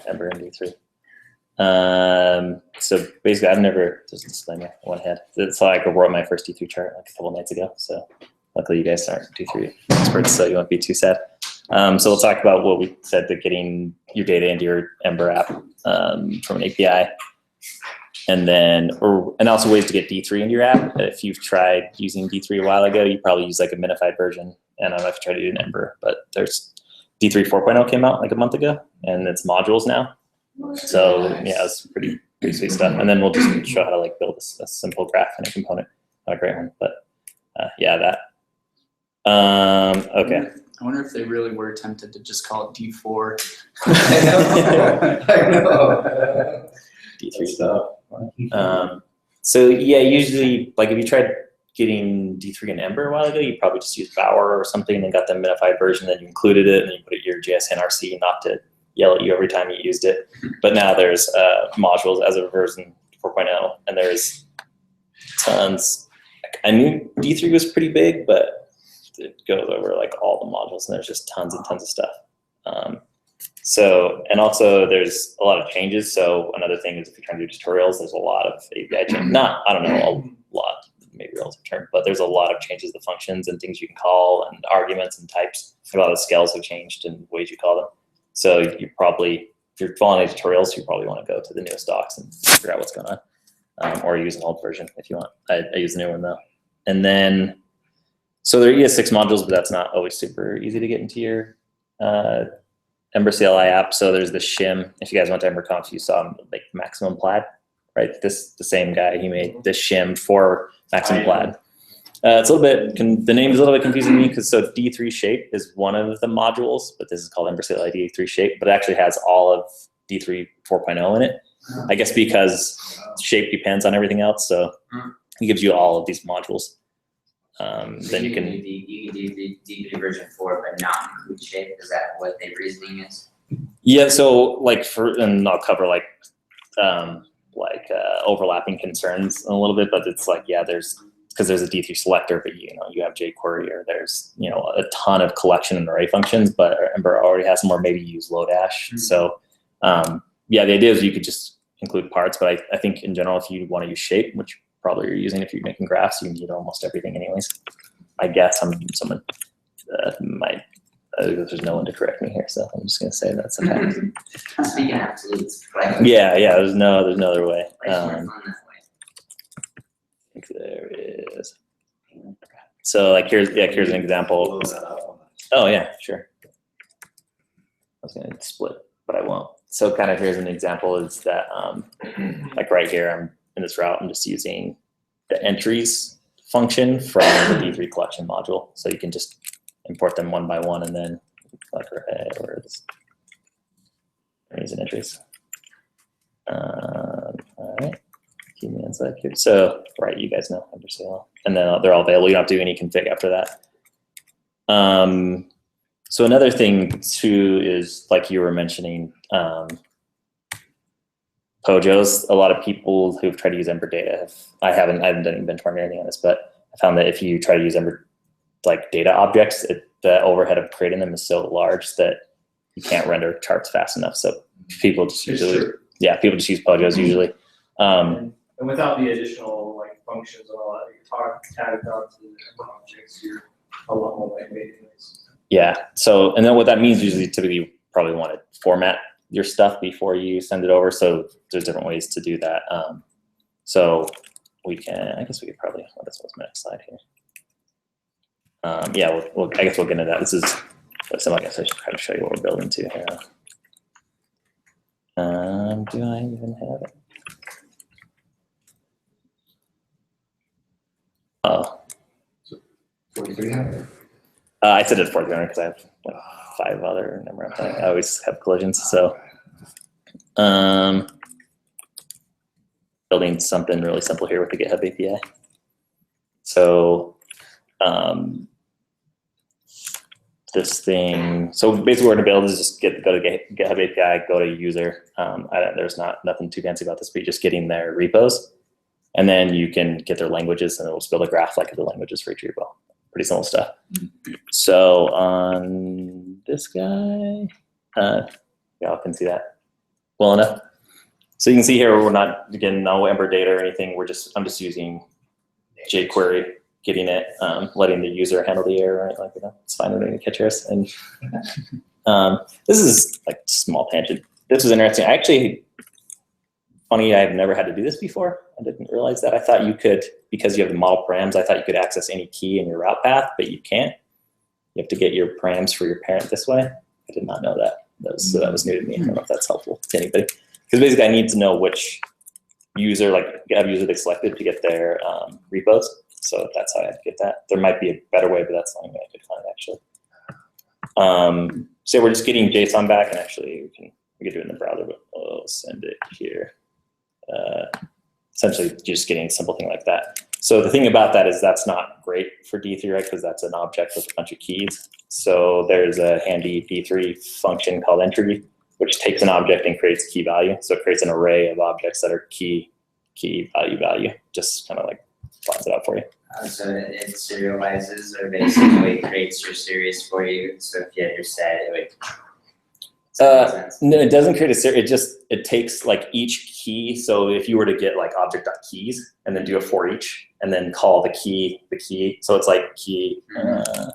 Ember and D3. So basically, there's a disclaimer, one head. It's like I wrote my first D3 chart like a couple nights ago. So luckily you guys aren't D3 experts, so you won't be too sad. So we'll talk about what we said, that getting your data into your Ember app from an API. And then, and also ways to get D3 into your app. If you've tried using D3 a while ago, you probably use like a minified version. And I don't know if you tried to do an Ember, but there's D3 4.0 came out like a month ago, and it's modules now. So yeah, it's pretty sweet stuff. And then we'll just show how to like build a simple graph and a component. Not a great one, but yeah, that. Okay. I wonder if they really were tempted to just call it D4. I know. D3 stuff. So yeah, usually like if you tried getting D3 and Ember a while ago, you probably just used Bower or something and then got the minified version, then you included it and then you put it in your JS NRC not to yell at you every time you used it. But now there's modules as of version 4.0, and there's tons. I knew D3 was pretty big, but it goes over like all the modules, and there's just tons and tons of stuff. So, and also there's a lot of changes. So another thing is if you're trying to do tutorials, there's a lot of API changes. I don't know, a lot, maybe relative term, but there's a lot of changes to functions and things you can call and arguments and types. A lot of scales have changed and ways you call them. So you probably, if you're following any tutorials, you probably want to go to the newest docs and figure out what's going on, or use an old version if you want. I use the new one though. And then, so there are ES6 modules, but that's not always super easy to get into your Ember CLI app. So there's the shim. If you guys went to EmberConf, you saw like Maximum Plaid, right? The same guy, he made the shim for Maximum Plaid. It's a little bit, the name is a little bit confusing to me because so D3 shape is one of the modules, but this is called Ember CLI D3 shape, but it actually has all of D3 4.0 in it. I guess because shape depends on everything else. So it gives you all of these modules. Then you can do the D3 version 4, but not include shape. Is that what the reasoning is? Yeah, so like and I'll cover like overlapping concerns a little bit, but it's like, yeah, because there's a D3 selector, but you have jQuery, or there's a ton of collection and array functions, but Ember already has some, or maybe use Lodash. So yeah, the idea is you could just include parts, but I think in general, if you want to use shape, which probably you're using if you're making graphs, you need almost everything anyways. I guess someone might, there's no one to correct me here, so I'm just gonna say that's a fact. Speaking of absolutes, Yeah, there's no other way. I think there is. So like here's an example. Oh yeah, sure. I was gonna split, but I won't. So kind of here's an example is that like right here, I'm in this route, I'm just using the entries function from the D3 collection module. So you can just import them one by one and then like or this using entries. All right, keep me inside here. So right, you guys know Ember CLI, and then they're all available. You don't have to do any config after that. So another thing too is like you were mentioning, Pojos. A lot of people who've tried to use Ember data I haven't done any benchmarking or anything on this, but I found that if you try to use Ember like data objects, the overhead of creating them is so large that you can't render charts fast enough. So people just use Pojos usually. And without the additional like functions and all that, you tagged onto the Ember objects, you're a lot more lightweight anyways. Yeah. So, and then what that means usually, typically, you probably want to format your stuff before you send it over. So there's different ways to do that. So we can, I guess we could probably, this was my next slide here. Yeah, I guess we'll get into that. This is, so I guess I should kind of show you what we're building to here. Do I even have it? Oh. I said it's 400 because I have like 5 other number. I always have collisions, so building something really simple here with the GitHub API. So this thing, so basically what we're gonna build is just go to GitHub API, go to user. There's nothing too fancy about this, but you're just getting their repos, and then you can get their languages, and it'll just build a graph like the languages for each repo. Pretty simple stuff. So on this guy, y'all can see that. well enough. So you can see here, we're not, again, no Ember data or anything. I'm just using jQuery, getting it, letting the user handle the error, right? Like, it's fine, we're going to catch errors. And this is like small tangent. This was interesting. Funny, I've never had to do this before. I didn't realize that. I thought you could, because you have the model params, I thought you could access any key in your route path, but you can't. You have to get your params for your parent this way. I did not know that. That was new to me. I don't know if that's helpful to anybody. Because basically I need to know which user, like have user they selected to get their repos. So that's how I had to get that. There might be a better way, but that's the only way I could find actually. So we're just getting JSON back, and actually we can do it in the browser, but I'll send it here. Essentially just getting a simple thing like that. So the thing about that is that's not great for D3, right? Because that's an object with a bunch of keys. So there's a handy D3 function called entry, which takes an object and creates key value. So it creates an array of objects that are key value, just kind of like plots it out for you. So it serializes, or basically creates your series for you. So if you had your set, it would. No, it doesn't create a series. It takes like each key. So if you were to get like object.keys and then do a for each and then call the key. So it's like key.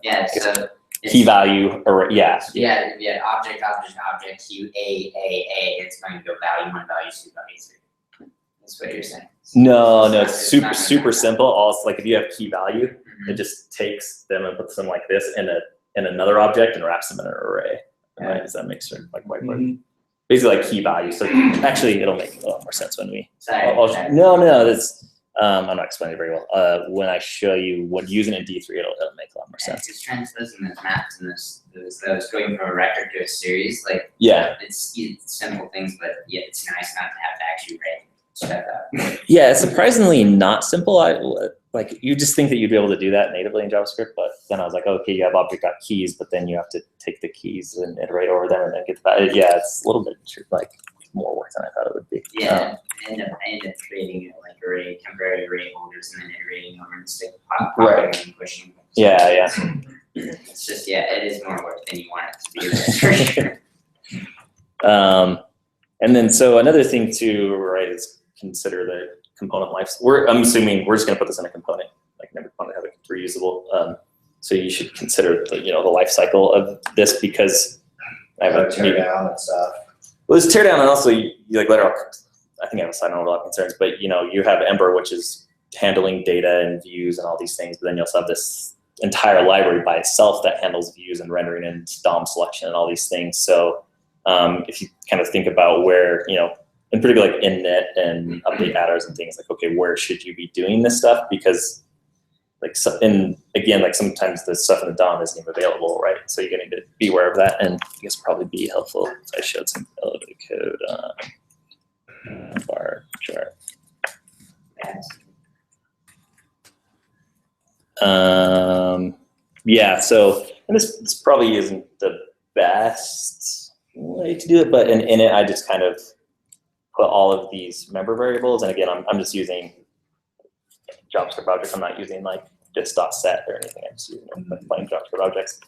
Yeah. So key value or Yeah. Object. Q A. It's going to go value 1, value 2, value 3. That's what you're saying. No, it's super simple. Also, like if you have key value, it just takes them and puts them like this in another object and wraps them in an array. Right? Does that make sense? Like whiteboard. Basically like key value. So actually it'll make a lot more sense when we. No, that's I'm not explaining it very well. When I show you what using in D3, it'll make a lot more sense. Because transposing those maps and those going from a record to a series, like it's simple things, but yeah, it's nice not to have to actually write stuff out. Yeah, it's surprisingly not simple. Like you just think that you'd be able to do that natively in JavaScript, but then I was like, okay, you have object.keys, but then you have to take the keys and iterate over them and then get the value. Yeah, it's a little bit like more work than I thought it would be. Yeah, I end up creating like temporary array holders and then iterating over and stick popping and pushing. Yeah. It's just it is more work than you want it to be. That's for sure. And then so another thing too, right, is consider the component life. I'm assuming we're just going to put this in a component, like every component have it reusable. So you should consider the life cycle of this, because I have tear down and stuff. Well, it's tear down, and also you like later. I think I have a side note about concerns, but you have Ember, which is handling data and views and all these things, but then you also have this entire library by itself that handles views and rendering and DOM selection and all these things. So if you kind of think about where, in particular like init and update adders and things, like, okay, where should you be doing this stuff? Because like, like sometimes the stuff in the DOM isn't even available, right? So you're gonna need to be aware of that, and I guess probably be helpful if I showed some elevated code on bar chart. Yeah, so, and this probably isn't the best way to do it, but in it, I just kind of put all of these member variables. And again, I'm just using JavaScript objects. I'm not using like just.set or anything. I'm just using plain JavaScript objects.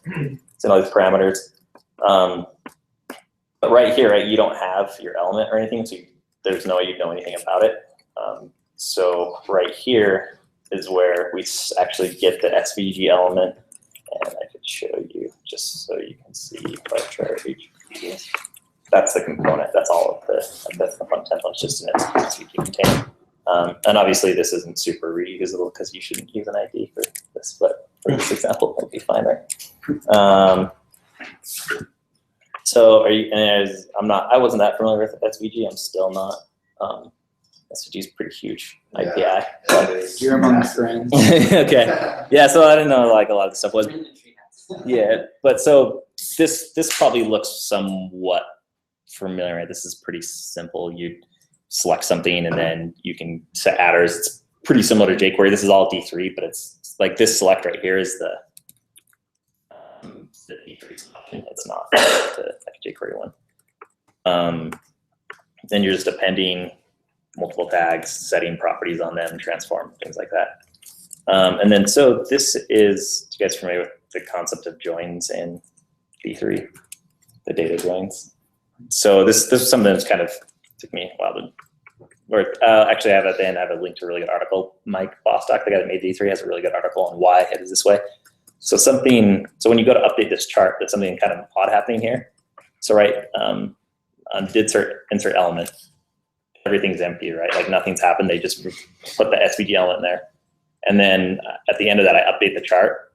So all these parameters. But right here, right, you don't have your element or anything, so there's no way you'd know anything about it. So right here is where we actually get the SVG element. And I could show you just so you can see if I try to reach. That's the component. That's all of that's the front template. It's just an SVG container. And obviously this isn't super reusable because you shouldn't use an ID for this, but for this example, it'll be fine, right? So I wasn't that familiar with SVG. I'm still not. SVG is pretty huge API. You're among friends. Okay. Yeah. So I didn't know like a lot of the stuff was. Yeah. But so this probably looks somewhat familiar. Right? This is pretty simple. You select something and then you can set adders. It's pretty similar to jQuery. This is all D3, but it's like this select right here is the D3 selection. It's not the jQuery one. Then you're just appending multiple tags, setting properties on them, transform, things like that. And then so this is, you guys familiar with the concept of joins in D3, the data joins? So this is something that's kind of took me a while to work. Actually, I have at the end, I have a link to a really good article. Mike Bostock, the guy that made D3, has a really good article on why it is this way. So when you go to update this chart, there's something kind of odd happening here. So on did insert element, everything's empty, right? Like nothing's happened. They just put the SVG element in there. And then at the end of that, I update the chart.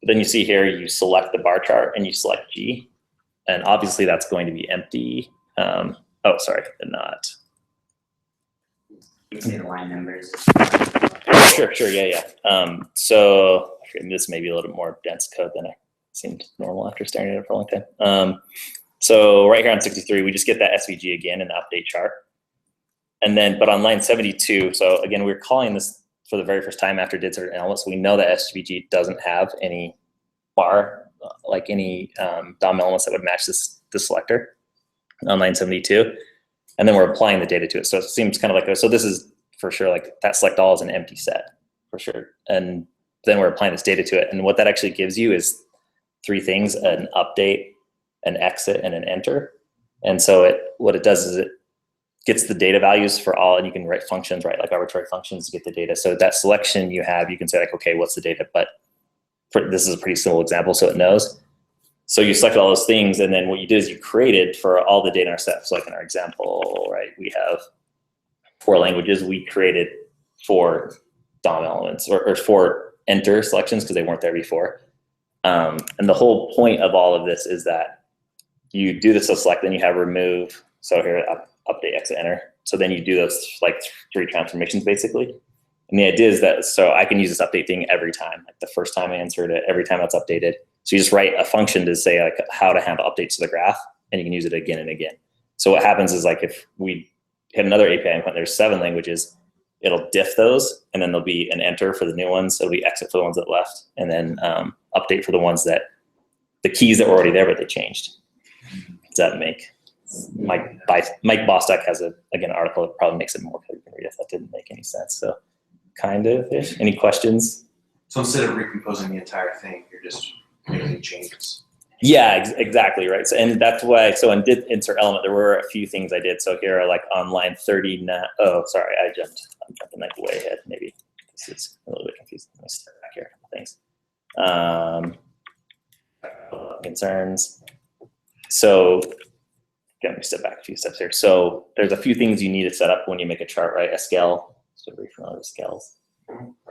But then you see here, you select the bar chart and you select G. And obviously that's going to be empty. Oh, sorry, not. You can see the line numbers. Sure, yeah. So this may be a little bit more dense code than I seemed normal after staring at it for a long time. So right here on 63, we just get that SVG again in the update chart. And then, but on line 72, so again, we're calling this for the very first time after did certain elements. So we know that SVG doesn't have any bar, like any DOM elements that would match this selector on line 72. And then we're applying the data to it. So it seems kind of like, so this is for sure, like that select all is an empty set for sure. And then we're applying this data to it. And what that actually gives you is three things: an update, an exit, and an enter. And so what it does is it gets the data values for all, and you can write functions, right? Like arbitrary functions to get the data. So that selection you have, you can say like, okay, what's the data? But this is a pretty simple example, so it knows. So you select all those things, and then what you did is you created for all the data in our set. So like in our example, right, we have 4 languages. We created 4 DOM elements or 4 enter selections because they weren't there before. And the whole point of all of this is that you do this select, then you have remove. So here, update, exit, enter. So then you do those like 3 transformations basically. And the idea is that, so I can use this update thing every time, like the first time I insert it, every time it's updated. So you just write a function to say like how to handle updates to the graph, and you can use it again and again. So what happens is like if we hit another API endpoint, there's 7 languages, it'll diff those, and then there'll be an enter for the new ones. It'll be exit for the ones that left, and then update for the ones that, the keys that were already there, but they changed. Does that make? Mike Bostock has again, article that probably makes it more clear you can read if that didn't make any sense. So kind of-ish. Any questions? So instead of recomposing the entire thing, you're just making changes. Yeah, exactly, right. So, and that's why, so in did insert element, there were a few things I did. So here, like on line 39, oh, sorry, I'm jumping like way ahead. Maybe this is a little bit confusing. Let me step back here, a couple things. Concerns. So, let me step back a few steps here. So there's a few things you need to set up when you make a chart, right? A scale, so we're familiar with scales.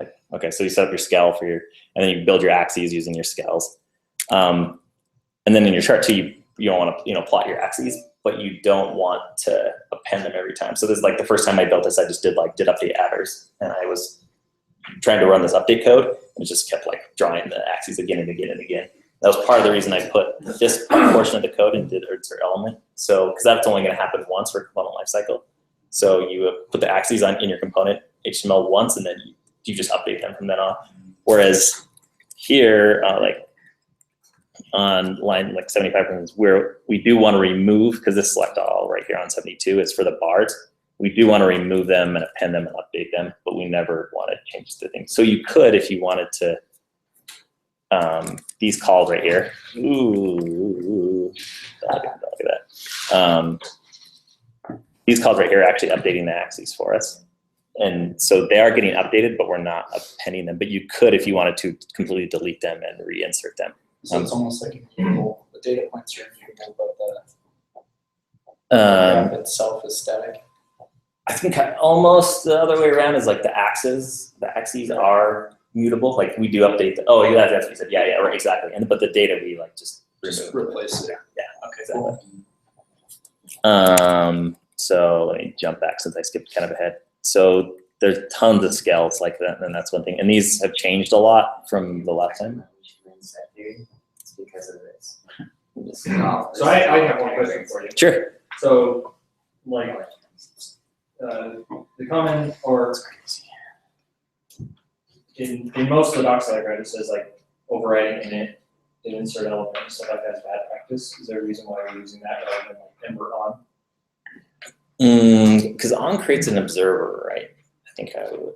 Like, okay, so you set up your scale for your, and then you build your axes using your scales. And then in your chart too, you don't want to plot your axes, but you don't want to append them every time. So this is like the first time I built this, I just did update adders, and I was trying to run this update code, and it just kept like drawing the axes again and again and again. That was part of the reason I put this portion of the code and did insert element. So because that's only going to happen once for component lifecycle. So you put the axes in your component HTML once, and then you just update them from then on. Whereas here, like on line 75, where we do want to remove, because this select all right here on 72 is for the bars. We do want to remove them and append them and update them, but we never want to change the things. So you could, if you wanted to, these calls right here. Ooh, look at that. These calls right here are actually updating the axes for us. And so they are getting updated, but we're not appending them. But you could, if you wanted to, completely delete them and reinsert them. So it's almost like immutable. The data points are immutable, but the graph itself is static. I think almost the other way around is like the axes. The axes are mutable. Like we do update. That's what you said. Yeah, right, exactly. But the data we like just replace it. Yeah. Okay. Exactly. So let me jump back since I skipped kind of ahead. So there's tons of scales like that, and that's one thing. And these have changed a lot from the last time. It's because of this. So I have one question for you. Sure. So, like, the common, or in most of the docs that I read, it says like overriding init and insert element and stuff like that is bad practice. Is there a reason why we're using that rather than like Ember on? Because on creates an observer, right? I think I would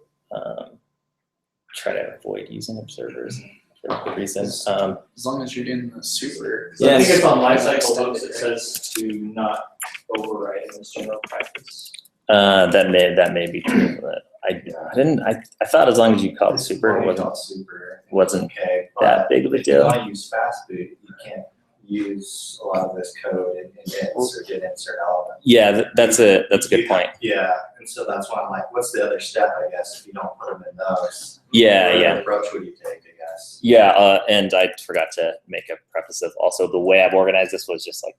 try to avoid using observers if for good reason. As long as you're doing the super. So I think Yes. it's on lifecycle hooks, it says to not override in this general practice. That may be true, but I thought as long as you called super, it wasn't Okay, that big of a if you deal. wanna use fast boot, you can't use a lot of this code in ints or did insert element. Yeah, that's a good point. Yeah, and so that's why I'm like, what's the other step, I guess, if you don't put them in those? Yeah, What yeah. other approach would you take, I guess? Yeah, and I forgot to make a preface of also the way I've organized this was just like,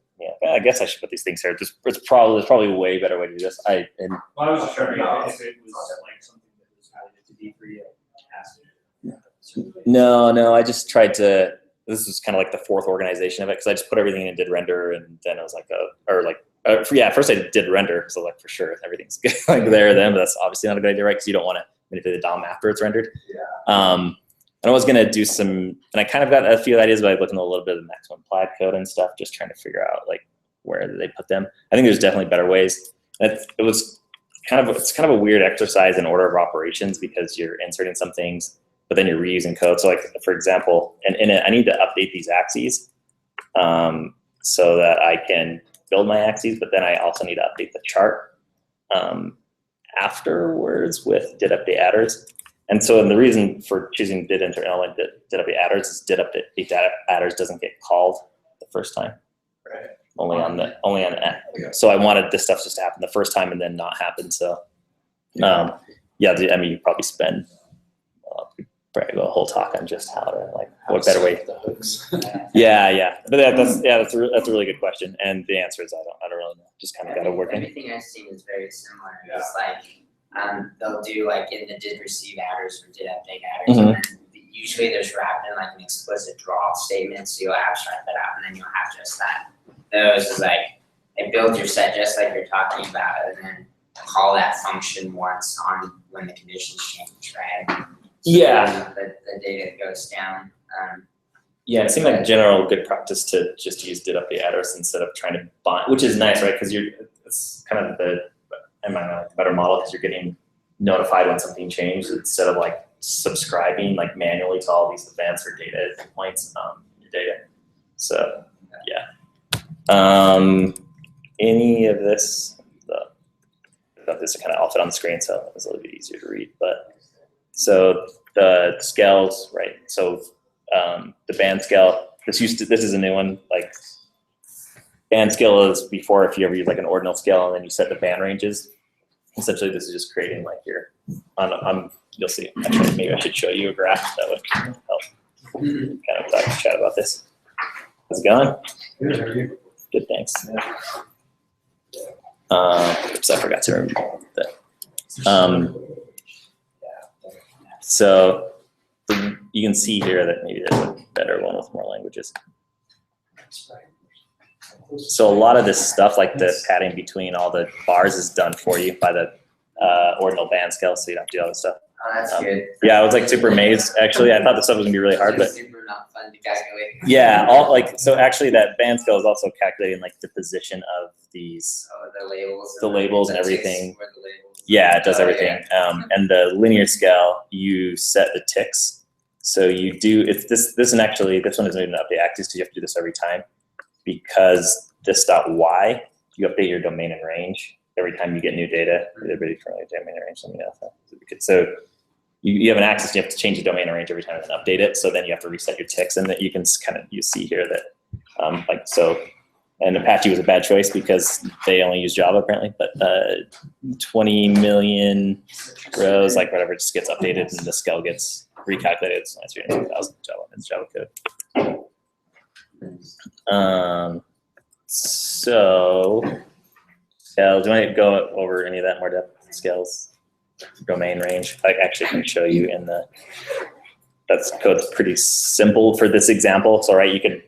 I guess I should put these things here. There's probably a way better way to do this. Well, I was just trying to if it was like something that was added to D3, I asked it. No, I just tried to. This was kind of like the fourth organization of it because I just put everything in and did render, and then I was like, first I did render, so like for sure everything's good, like there then, but that's obviously not a good idea, right? Because you don't want to manipulate the DOM after it's rendered. Yeah. And I was gonna do some, and I kind of got a few ideas by looking at a little bit of the maximum implied code and stuff, just trying to figure out like where they put them. I think there's definitely better ways. It's kind of a weird exercise in order of operations because you're inserting some things, but then you're reusing code. So like for example, and in it, I need to update these axes so that I can build my axes, but then I also need to update the chart afterwards with did update adders. And so the reason for choosing did enter element did update adders is did update adders doesn't get called the first time. Right. Only on so I wanted this stuff just to happen the first time and then not happen. So I mean you probably spend probably a whole talk on just how to like what better way. The hooks. Yeah. But that's a really good question. And the answer is I don't really know. Just kind of got to work in. Everything I've seen is very similar. It's like they'll do like in the did receive adders or did update adders, and then usually there's wrapped in like an explicit draw statement, so you'll abstract that out, and then you'll have just that. Those is like it builds your set just like you're talking about, and then call that function once on when the conditions change, right? So Yeah. The data goes down. Yeah, it seemed like general good practice to just use did update adders instead of trying to bind, which is nice, right? Because it's kind of the better model because you're getting notified when something changed instead of like subscribing like manually to all these events or data points in your data. So yeah. Any of this, this is kind of all fit on the screen, so it's a little bit easier to read. But so the scales, right? So the band scale. This is a new one. Like band scale is before if you ever use like an ordinal scale and then you set the band ranges. Essentially, this is just creating like your. You'll see. Actually, maybe I should show you a graph that would help. Kind of talk to chat about this. How's it going? Good, how are you? Good, thanks. Oops, I forgot to remove that. So you can see here that maybe there's a better one with more languages. So a lot of this stuff, like the padding between all the bars, is done for you by the ordinal band scale, so you don't have to do all this stuff. Oh, that's good. Yeah, I was like super amazed. Actually, I thought this stuff was gonna be really hard, but super not fun to calculate. yeah, so actually that band scale is also calculating like the position of these. Oh, the labels. The labels and the ticks everything. were the labels. Yeah, it does Oh, everything. And the linear scale, you set the ticks. So you do this one is moving to update axes because you have to do this every time. Because this .y, you update your domain and range every time you get new data. Everybody currently domain and range, something else. So you have an axis, you have to change the domain and range every time and then update it. So then you have to reset your ticks, and that you can you see here that and Apache was a bad choice because they only use Java apparently, but 20 million rows, like whatever, just gets updated and the scale gets recalculated. So that's 3,000 Java code. So scales, do you want to go over any of that more depth? Scales, domain range. I actually can show you in that's code's pretty simple for this example. So right, you can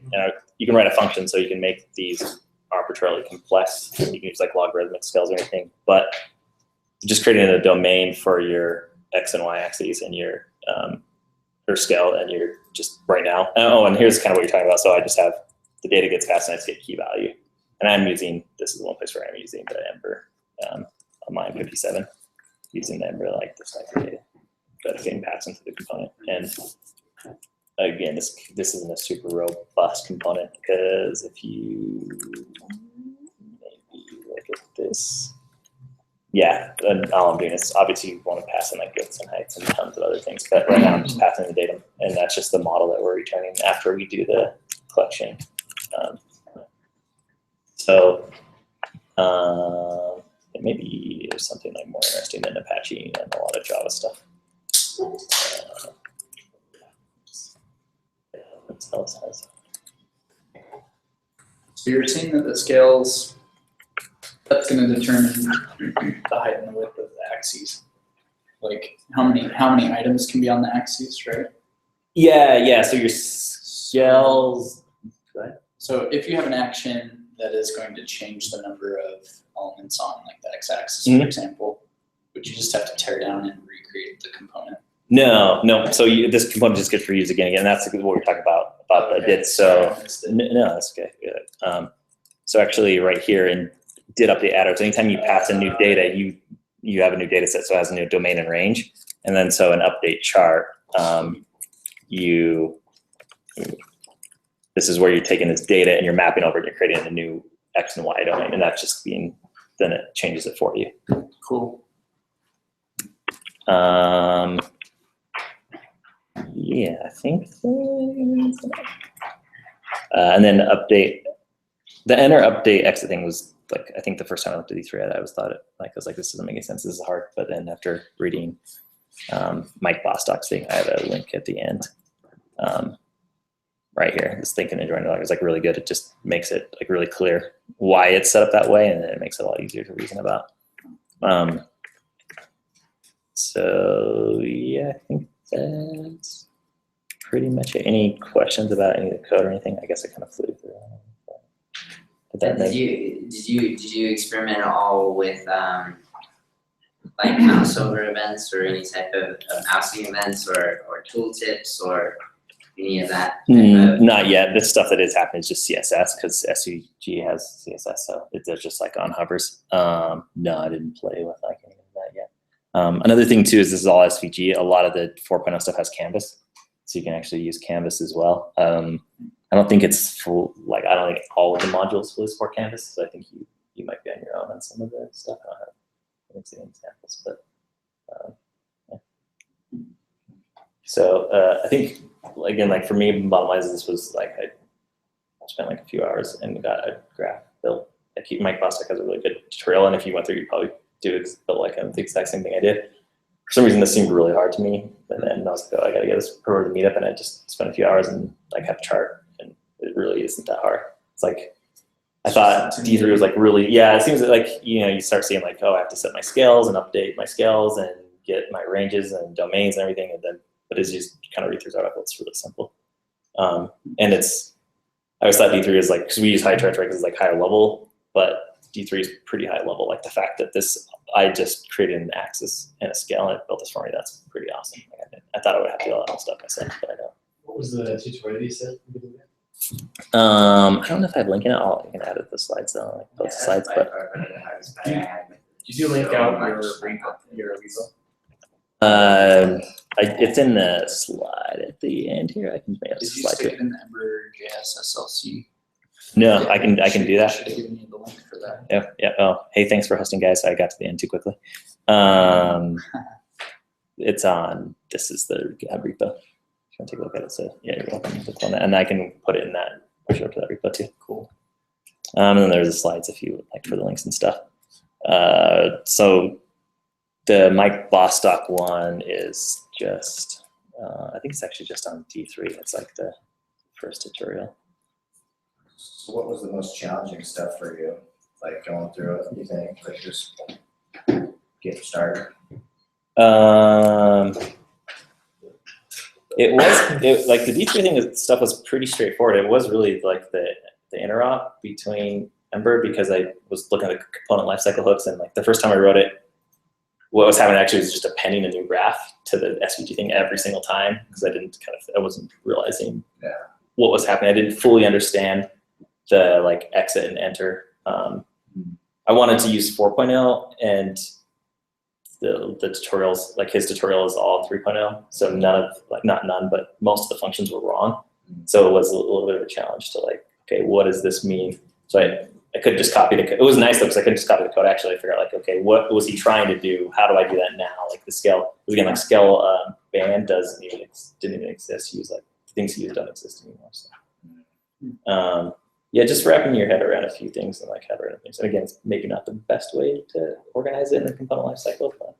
write a function so you can make these arbitrarily complex. You can use like logarithmic scales or anything, but just creating a domain for your X and Y axes and your scale and your just right now. Oh, and here's kind of what you're talking about. So I just have the data gets passed and I just get key value. And this is the one place where I'm using the Ember on line 57, using the Ember like this type of data that's getting passed into the component. And again, this isn't a super robust component because if you maybe look at this, yeah, and all I'm doing is obviously you want to pass in like widths and heights and tons of other things, but right now I'm just passing the data, and that's just the model that we're returning after we do the collection. Maybe there's something like more interesting than Apache and a lot of Java stuff. What else has? So you're saying that the scales, that's going to determine the height and the width of the axes. Like how many items can be on the axes, right? Yeah. So your scales. So if you have an action that is going to change the number of elements on like the x-axis, for example, would you just have to tear down and recreate the component? No. So this component just gets reused again. That's what we're talking about the did. So no, that's okay. Good. So actually, right here in did update attrs, anytime you pass in new data, you have a new data set, so it has a new domain and range, and then so an update chart, this is where you're taking this data and you're mapping over it and you're creating a new X and Y domain, and that's just then it changes it for you. Cool. Yeah, I think and then update, the enter update exit thing was like, I think the first time I looked at D3, I was like, this doesn't make any sense, this is hard. But then after reading Mike Bostock's thing, I have a link at the end. Right here, this thinking and joining is like really good. It just makes it like really clear why it's set up that way, and then it makes it a lot easier to reason about. So yeah, I think that's pretty much it. Any questions about any of the code or anything? I guess I kind of flew through. Did you experiment at all with like mouse over events or any type of mousing events or tooltips or any of that? Not yet. The stuff that is happening is just CSS because SVG has CSS, so it's just like on hovers. No, I didn't play with like any of that yet. Another thing too is this is all SVG. A lot of the 4.0 stuff has Canvas, so you can actually use Canvas as well. I don't think it's full. Like I don't think all of the modules fully support Canvas. So I think you might be on your own on some of the stuff. I haven't seen examples, but yeah. So I think again, like for me, bottom line is this was like I spent like a few hours and got a graph built. Mike Bostock has a really good tutorial, and if you went through, you'd probably build like the exact same thing I did. For some reason, this seemed really hard to me, and then I was like, oh, I gotta get this over to Meetup, and I just spent a few hours and like have a chart, and it really isn't that hard. It's like I thought D3 was like really, yeah. It seems like you start seeing like, oh, I have to set my scales and update my scales and get my ranges and domains and everything, and then but as you kind of read through it, it's really simple. And I always thought D3 is like, because we use high chart because it's like higher level, but D3 is pretty high level. Like the fact that I just created an axis and a scale and it built this for me, that's pretty awesome. Like I thought I would have to do all that stuff myself, but I don't. What was the tutorial you said? I don't know if I have a link in it. I can add it to the slides though, like post the slides, but. Did you link out your repo? It's in the slide at the end here. I can make a Did you slide stick to it in the Ember.js SLC? No, I can do that. Should have given you the link for that. Yeah. Oh, hey, thanks for hosting, guys. I got to the end too quickly. It's on. This is the GitHub repo. If you want to take a look at it, so yeah, you're welcome to click on that, and I can put it in that. I'll show up to that repo too. Cool. And then there's the slides if you would like for the links and stuff. So the Mike Bostock one is just. I think it's actually just on D3. It's like the first tutorial. So what was the most challenging stuff for you? Like going through it, you think, like just get started? Like the D3 thing, stuff was pretty straightforward. It was really like the interop between Ember, because I was looking at the component lifecycle hooks, and like the first time I wrote it, what was happening actually was just appending a new graph to the SVG thing every single time, because I wasn't realizing what was happening. I didn't fully understand the like exit and enter. I wanted to use 4.0, and the tutorials, like his tutorial is all 3.0. So none of, like not none, but most of the functions were wrong. So it was a little bit of a challenge to like, okay, what does this mean? So I could just copy the code. It was nice though, because I could just copy the code. Actually, I figured out like, okay, what was he trying to do? How do I do that now? Like the scale, because again, like scale band didn't even exist. He used like things he used don't exist anymore. So. Yeah, just wrapping your head around a few things and like head around things. And again, it's maybe not the best way to organize it in the component lifecycle, but.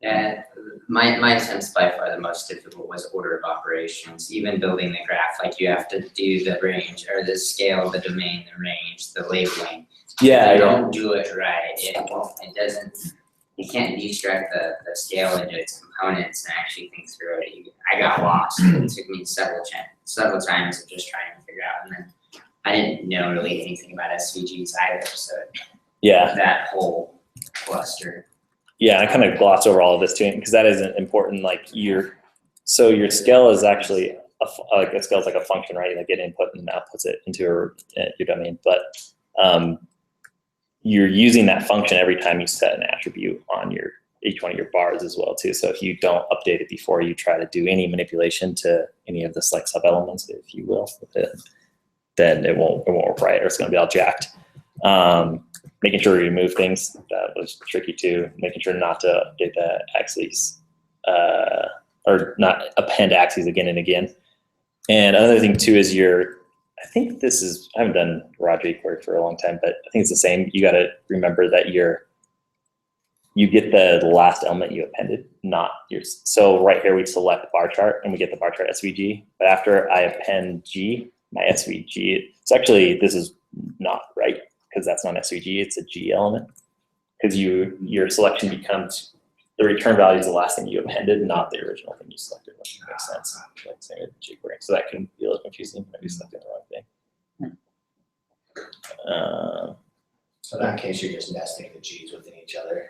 Yeah, my sense by far the most difficult was order of operations. Even building the graph, like you have to do the range or the scale, the domain, the range, the labeling. Yeah, If you don't do it right, it doesn't. You can't destruct the scale into its components and actually think through it. I got lost. It took me several times of just trying to figure out, and then I didn't know really anything about SVGs either. So yeah, that whole cluster. Yeah, and I kind of gloss over all of this too, because that isn't important. Like your scale is actually like a scale is like a function, right? Like it input and outputs it into your domain, but you're using that function every time you set an attribute on each one of your bars as well too. So if you don't update it before you try to do any manipulation to any of this like sub elements, if you will, then it won't work right, or it's going to be all jacked. Making sure you remove things, that was tricky too. Making sure not to update the axes, or not append axes again and again. And another thing too is I think this is, I haven't done raw jQuery for a long time, but I think it's the same. You got to remember that you get the last element you appended, not yours. So right here we select bar chart and we get the bar chart SVG. But after I append G, my SVG, it's actually, this is not right, because that's not SVG, it's a G element. Because your selection becomes, the return value is the last thing you appended, not the original thing you selected, which makes sense. Like same with jQuery. So that can be a little confusing when you selected the wrong thing. So in that case, you're just nesting the G's within each other.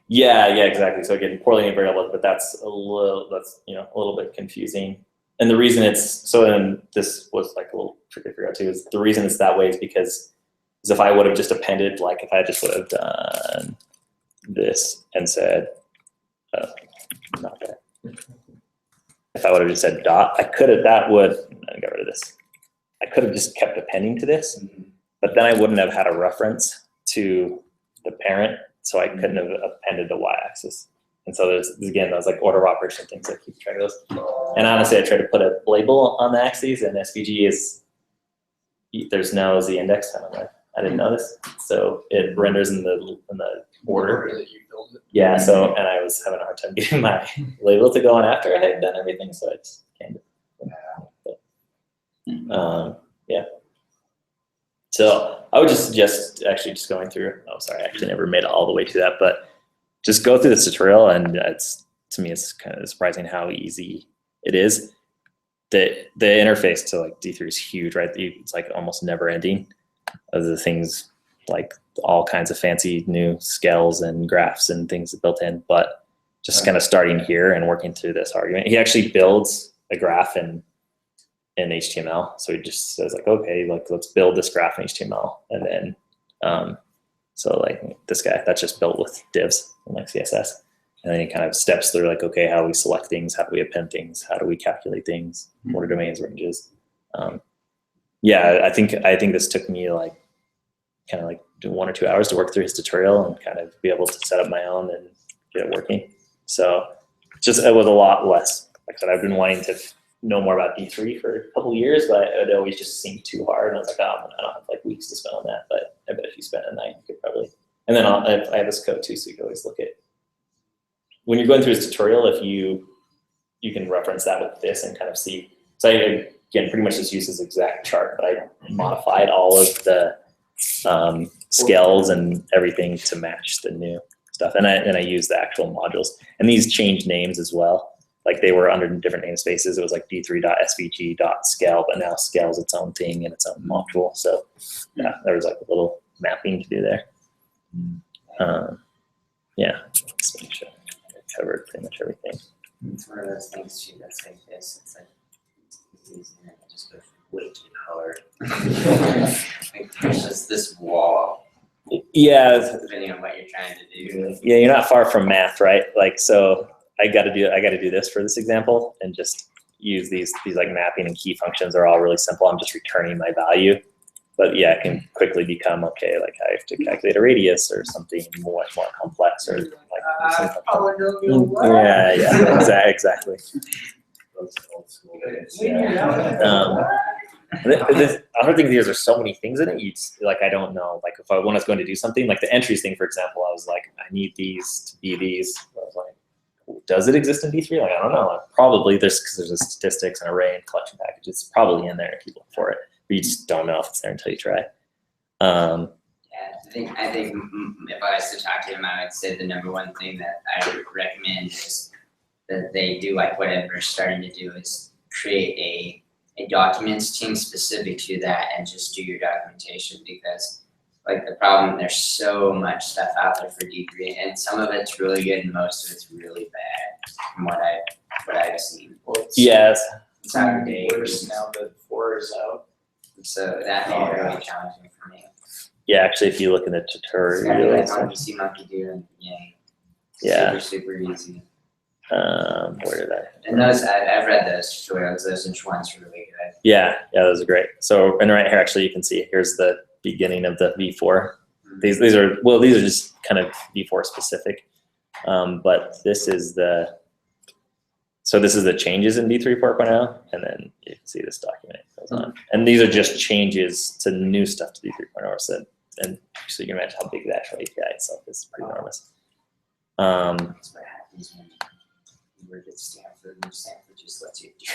Yeah, exactly. So again, poorly named variables, but that's a little bit confusing. And the reason and this was like a little tricky to figure out too, is the reason it's that way is because if I would have just appended, like if I just would have done this and said, not that. If I would have just said dot, I got rid of this. I could have just kept appending to this, but then I wouldn't have had a reference to the parent, so I couldn't have appended the y-axis. And so there's like order of operation things I keep track of those. And honestly, I tried to put a label on the axes, and SVG is, there's no z index. I didn't know this. So it renders in the order that you build it. Yeah, so, and I was having a hard time getting my label to go on after I had done everything, so I just canned it. Yeah. So I would just suggest actually just going through, I actually never made it all the way to that, but just go through this tutorial, and to me, it's kind of surprising how easy it is. The interface to like D3 is huge, right? It's like almost never ending of the things, like all kinds of fancy new scales and graphs and things built in, but just kind of starting here and working through this argument. He actually builds a graph in HTML. So he just says like, okay, like let's build this graph in HTML. And then, so like this guy, that's just built with divs and like CSS. And then he kind of steps through like, okay, how do we select things? How do we append things? How do we calculate things? What are domains, ranges? Yeah, I think this took me like kind of like 1 or 2 hours to work through his tutorial and kind of be able to set up my own and get it working. So it was a lot less. Like I said, I've been wanting to know more about D3 for a couple of years, but it always just seemed too hard. And I was like, oh, I don't have like weeks to spend on that. But I bet if you spend a night, you could probably. And then I have this code too, so you can always look at. When you're going through his tutorial, if you can reference that with this and kind of see. So I, again, pretty much just use this exact chart, but I modified all of the scales and everything to match the new stuff. And I use the actual modules. And these change names as well. Like they were under different namespaces. It was like d3.svg.scale, but now scale is its own thing and its own module. So yeah, there was like a little mapping to do there. Yeah, let's make sure I covered pretty much everything. It's one of those things too that's like this. It's like it's easy and it just goes way too hard. Like there's just this wall Yeah, depending on what you're trying to do. yeah, you're not far from math, right? Like, so I got to do this for this example, and just use these like mapping and key functions are all really simple. I'm just returning my value, but yeah, it can quickly become okay. Like I have to calculate a radius or something much more complex, or like something. Yeah, exactly. Those old school days. Yeah. I don't think there's so many things in it. Like, I don't know. Like, if I was going to do something, like the entries thing, for example, I was like, I need these to be these. I was like, does it exist in D3? Like, I don't know. Like, probably because there's a statistics and array and collection package. It's probably in there if you look for it, but you just don't know if it's there until you try. Yeah, I think if I was to talk to him, I would say the number one thing that I would recommend is that they do like what Ember's starting to do is create a documents team specific to that and just do your documentation, because like the problem, there's so much stuff out there for D3 and some of it's really good and most of it's really bad from what I've seen. Yes. It's out of date. Worse now that 4 is out. So that made it really challenging for me. Yeah, actually, if you look in the It's gotta be like tutorials, monkey see, monkey do, and yeah. super easy. Where did I? And those, I've read those tutorials, those each ones are really good. Yeah, those are great. So, and right here, actually, you can see here's the beginning of the V4. These are just kind of V4 specific, but this is the changes in V3 4.0, and then you can see this document goes on. And these are just changes to new stuff to V3.0. And so you can imagine how big the actual API itself is. Pretty enormous. That's what happens when you work at Stanford and Stanford just lets you do.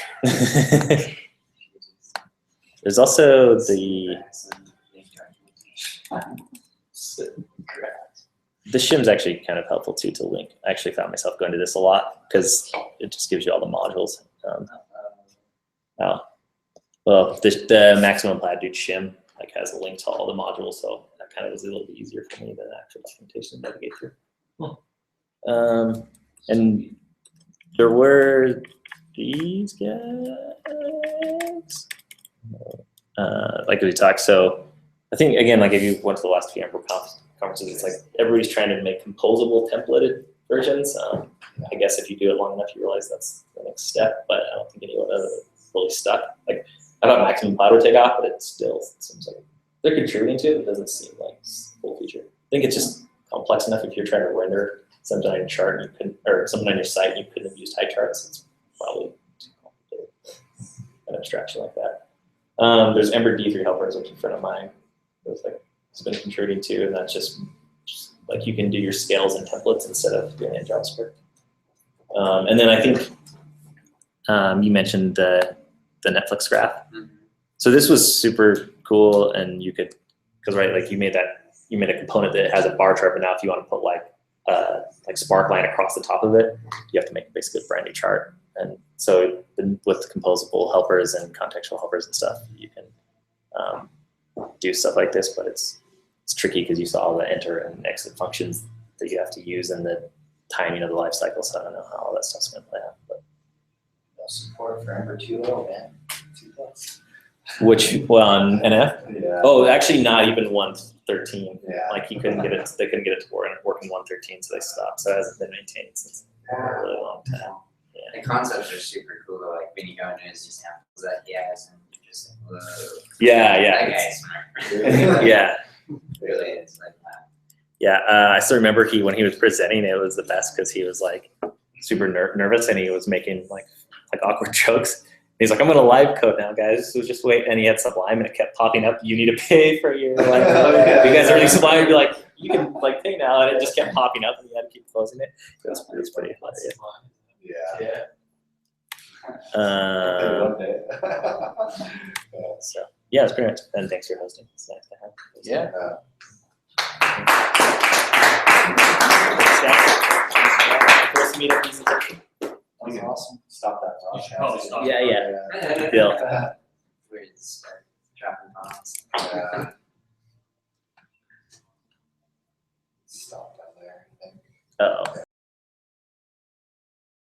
There's also the shim's actually kind of helpful too to link. I actually found myself going to this a lot because it just gives you all the modules. Well, the maximum latitude shim like has a link to all the modules, so that kind of was a little bit easier for me than actual documentation to navigate through. And there were these guys. Like we talked, so I think again, like if you went to the last few Ember conferences, it's like everybody's trying to make composable templated versions. I guess if you do it long enough, you realize that's the next step, but I don't think anyone ever really stuck. Like I thought Maximum Cloud would take off, but it still seems like they're contributing to it. It doesn't seem like a full feature. I think it's just complex enough if you're trying to render something on your chart and you couldn't, or something on your site and you couldn't have used high charts. It's probably too complicated, an abstraction like that. There's Ember D3 helpers, which is a friend of mine has been contributing to, and that's just like you can do your scales and templates instead of doing it in JavaScript. And then I think you mentioned the Netflix graph. Mhm. So this was super cool, and you could, because right, like you made a component that has a bar chart, but now if you want to put like sparkline across the top of it, you have to make basically a brand new chart. And so with composable helpers and contextual helpers and stuff, you can do stuff like this, but it's tricky because you saw all the enter and exit functions that you have to use and the timing of the life cycle. So I don't know how all that stuff's going to play out. But No support for Ember 2.0, man. 2+. which on NF? Yeah. Oh, actually, not even 1.13. Yeah. Like he couldn't get it. They couldn't get it to work in 1.13, so they stopped. So it hasn't been maintained since a really long time. The concepts are super cool though, like when you go into his examples that he has and you're just like, whoa. Yeah, That yeah, guy's smart. yeah. Really, it's like that. Yeah, I still remember when he was presenting, it was the best because he was like super nervous and he was making like awkward jokes. He's like, I'm gonna live code now, guys. So just wait. And he had Sublime and it kept popping up. You need to pay for your like. Yeah. You guys are using Sublime. You'd be like, you can like pay now, and it just kept popping up, and you had to keep closing it. It was pretty hilarious. Yeah. Um, One day. so yeah, it's pretty much. And thanks for hosting. It's nice to have. Yeah. First meetup presentation. That was awesome. Stop that. Ross. Oh, stop. Yeah. Where Bill. it's dropping bombs. Yeah.